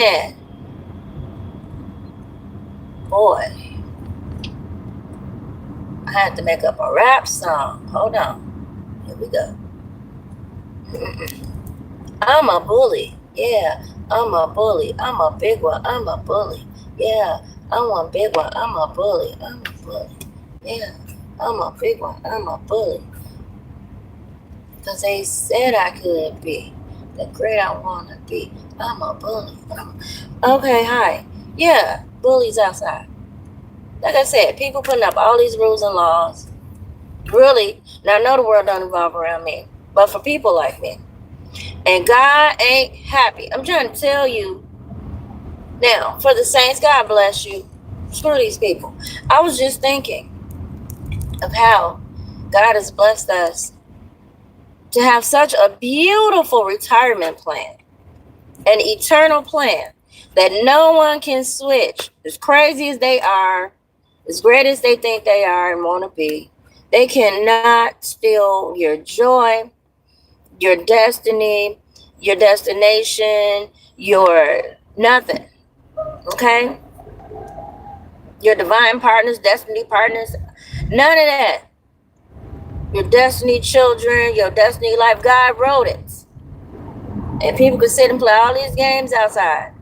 Man, boy, I had to make up a rap song. Hold on. Here we go. I'm a bully. Yeah, I'm a bully. I'm a big one. I'm a bully. Yeah, I'm one big one. I'm a bully. I'm a bully. Yeah, I'm a big one. I'm a bully. Because they said I could be the great I want to be. I'm a bully. Okay, hi. Yeah, bullies outside. Like I said, people putting up all these rules and laws. Really, now I know the world don't revolve around me, but for people like me. And God ain't happy. I'm trying to tell you now, for the saints, God bless you. Screw these people. I was just thinking of how God has blessed us to have such a beautiful retirement plan, an eternal plan that no one can switch. As crazy as they are, as great as they think they are and want to be, they cannot steal your joy, your destiny, your destination, your nothing. Okay? Your divine partners, destiny partners, none of that. Your destiny children, your destiny life, God wrote it. And people can sit and play all these games outside.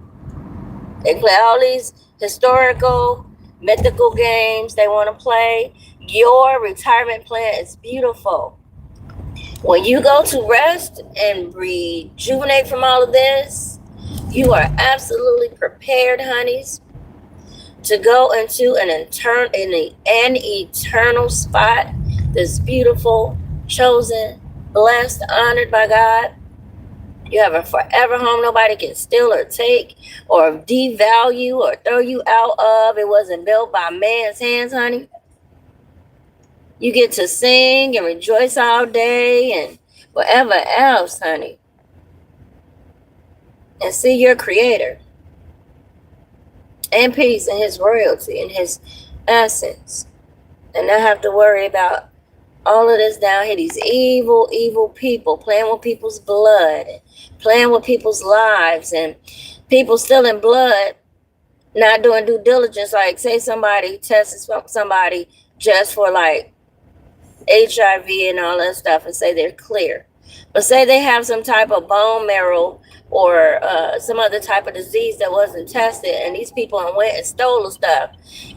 They play all these historical, mythical games they want to play. Your retirement plan is beautiful. When you go to rest and rejuvenate from all of this, you are absolutely prepared, honeys, to go into an eternal spot that's beautiful, chosen, blessed, honored by God. You have a forever home nobody can steal or take or devalue or throw you out of. It wasn't built by man's hands, honey. You get to sing and rejoice all day and whatever else, honey. And see your creator and peace and his royalty and his essence. And not have to worry about all of this down here, these evil, evil people playing with people's blood, playing with people's lives, and people stealing blood, not doing due diligence. Like, say somebody tests somebody just for like HIV and all that stuff and say they're clear. But say they have some type of bone marrow or some other type of disease that wasn't tested, and these people went and stole the stuff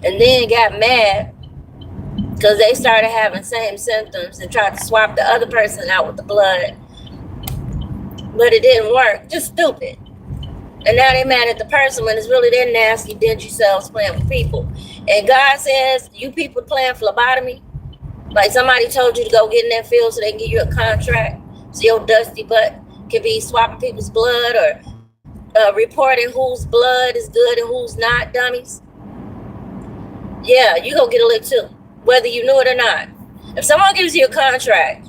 and then got mad because they started having same symptoms and tried to swap the other person out with the blood, but it didn't work. Just stupid. And now they mad at the person when it's really their nasty, dingy selves playing with people. And God says, you people playing phlebotomy, like somebody told you to go get in that field so they can give you a contract so your dusty butt can be swapping people's blood or reporting whose blood is good and who's not, dummies. Yeah, you go get a lick too, whether you knew it or not. If someone gives you a contract,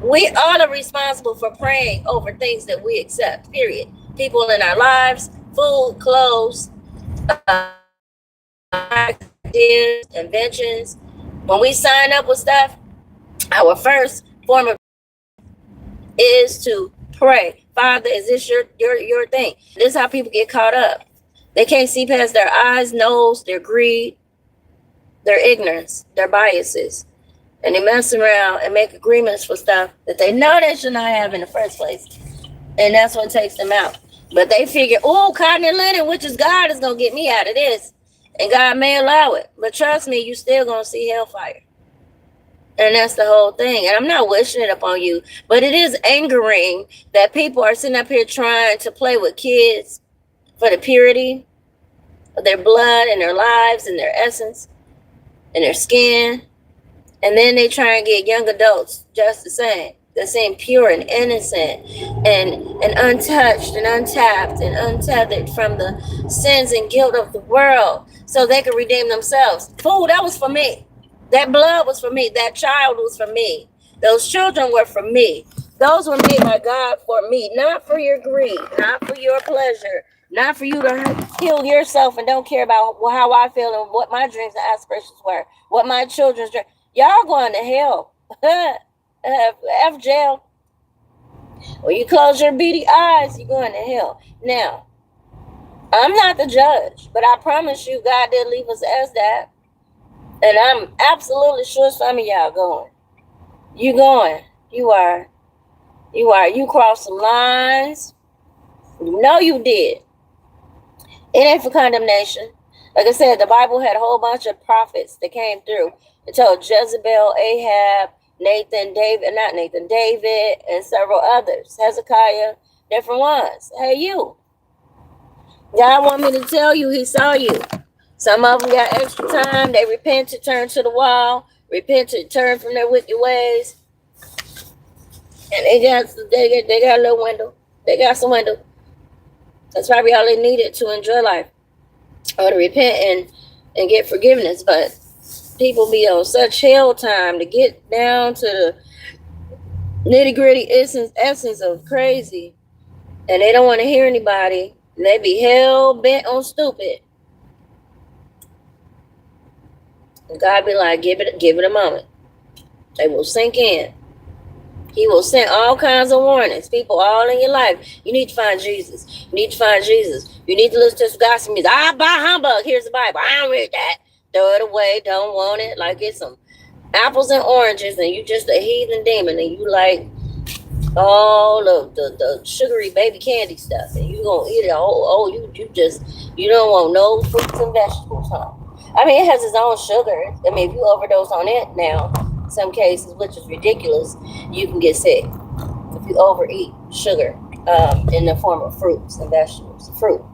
we all are responsible for praying over things that we accept, period. People in our lives, food, clothes, ideas, inventions. When we sign up with stuff, our first form of is to pray. Father, is this your thing? This is how people get caught up. They can't see past their eyes, nose, their greed, their ignorance, their biases. And they mess around and make agreements for stuff that they know they should not have in the first place. And that's what takes them out. But they figure, oh, cotton and linen, which is God, is going to get me out of this. And God may allow it. But trust me, you still going to see hellfire. And that's the whole thing. And I'm not wishing it upon you, but it is angering that people are sitting up here trying to play with kids for the purity of their blood and their lives and their essence and their skin. And then they try and get young adults just the same pure and innocent and untouched and untapped and untethered from the sins and guilt of the world so they can redeem themselves. Fool, that was for me. That blood was for me. That child was for me. Those children were for me. Those were made by God for me, not for your greed, not for your pleasure, not for you to heal yourself and don't care about how I feel and what my dreams and aspirations were, what my children's dreams. Y'all going to hell. F jail. When you close your beady eyes, you're going to hell. Now, I'm not the judge, but I promise you, God did leave us as that. And I'm absolutely sure some of y'all going. You going. You are. You are. You crossed some lines. You know you did. It ain't for condemnation. Like I said, the Bible had a whole bunch of prophets that came through and told Jezebel, Ahab, David, and several others. Hezekiah, different ones. Hey, you. God want me to tell you he saw you. Some of them got extra time. They repented, turned to the wall, repented, turned from their wicked ways. And they got a little window. They got some window. That's probably all they needed to enjoy life. Or to repent and get forgiveness. But people be on such hell time to get down to the nitty-gritty essence of crazy. And they don't want to hear anybody. They be hell bent on stupid. And God be like, give it a moment. They will sink in. He will send all kinds of warnings. People all in your life. You need to find Jesus. You need to find Jesus. You need to listen to some gospel music. I buy humbug. Here's the Bible. I don't read that. Throw it away. Don't want it. Like it's some apples and oranges, and you just a heathen demon, and you like all of the sugary baby candy stuff, and you gonna eat it all. You don't want no fruits and vegetables, huh? I mean, it has its own sugar. I mean, if you overdose on it now, in some cases, which is ridiculous, you can get sick if you overeat sugar in the form of fruits and vegetables. Fruit,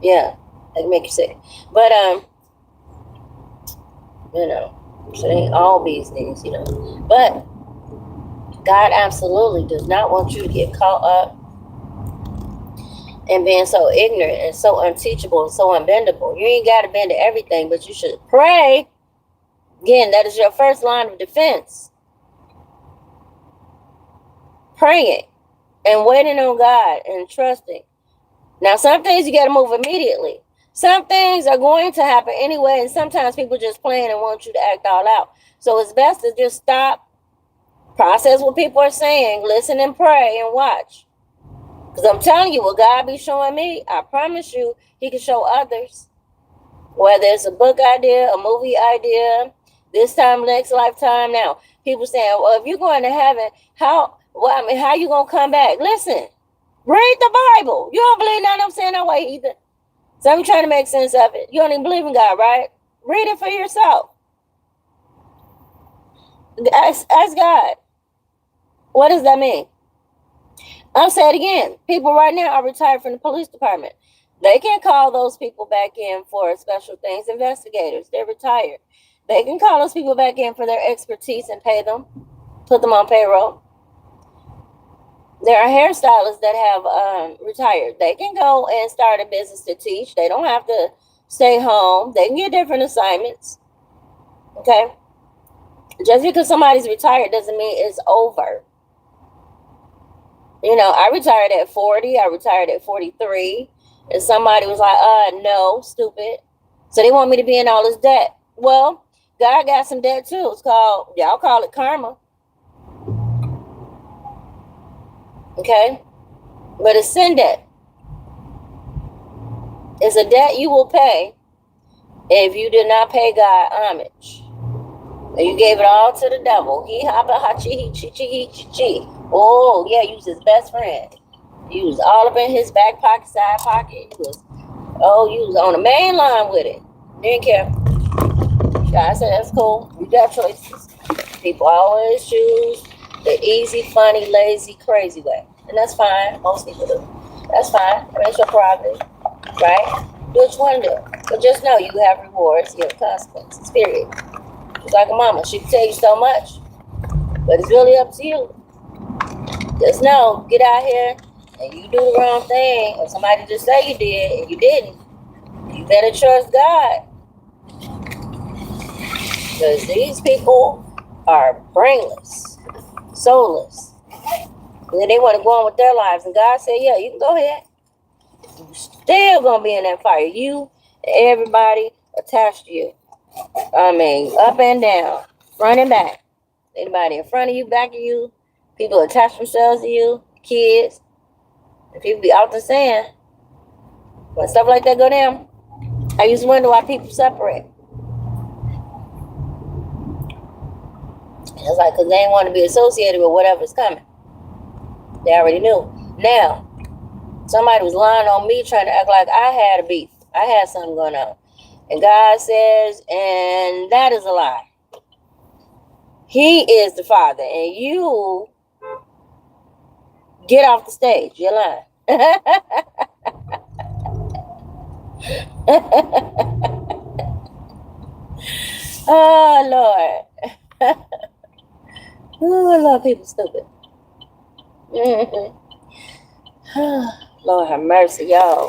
yeah, that can make you sick. But so it ain't all these things, But God absolutely does not want you to get caught up and being so ignorant and so unteachable and so unbendable. You ain't got to bend to everything, but you should pray. Again, that is your first line of defense. Praying and waiting on God and trusting. Now, some things you got to move immediately. Some things are going to happen anyway, and sometimes people just playing and want you to act all out. So it's best to just stop, process what people are saying, listen and pray and watch. Because I'm telling you, what God be showing me, I promise you, he can show others. Whether it's a book idea, a movie idea, this time, next lifetime. Now, people saying, well, if you're going to heaven, how you going to come back? Listen, read the Bible. You don't believe nothing I'm saying that way either. So I'm trying to make sense of it. You don't even believe in God, right? Read it for yourself. Ask God. What does that mean? I'll say it again. People right now are retired from the police department. They can call those people back in for special things. Investigators, they're retired. They can call those people back in for their expertise and pay them, put them on payroll. There are hairstylists that have retired. They can go and start a business to teach. They don't have to stay home. They can get different assignments. Okay? Just because somebody's retired doesn't mean it's over. I retired at 40. I retired at 43. And somebody was like, no, stupid. So they want me to be in all this debt. Well, God got some debt too. Y'all call it karma. Okay? But it's sin debt. It's a debt you will pay if you did not pay God homage. And you gave it all to the devil. Oh, yeah, you was his best friend. You was all up in his back pocket, side pocket. You was on the main line with it. Didn't care. God said, that's cool. You got choices. People always choose the easy, funny, lazy, crazy way. And that's fine. Most people do. That's fine. That's your prerogative. Right? Do what you want to do. But just know you have rewards. You have consequences. Period. Just like a mama. She can tell you so much. But it's really up to you. Just know, get out here and you do the wrong thing, or somebody just say you did and you didn't. You better trust God. Because these people are brainless, soulless. And then they want to go on with their lives. And God said, yeah, you can go ahead. You're still going to be in that fire. You and everybody attached to you. I mean, up and down, front and back. Anybody in front of you, back of you, people attach themselves to you, kids. And people be out there saying, When stuff like that go down, I used to wonder why people separate. It's like, because they ain't want to be associated with whatever's coming. They already knew. Now, somebody was lying on me trying to act like I had a beef. I had something going on. And God says, and that is a lie. He is the Father. And you get off the stage. You're lying. Oh, Lord. Oh, I love people stupid. Lord have mercy, y'all.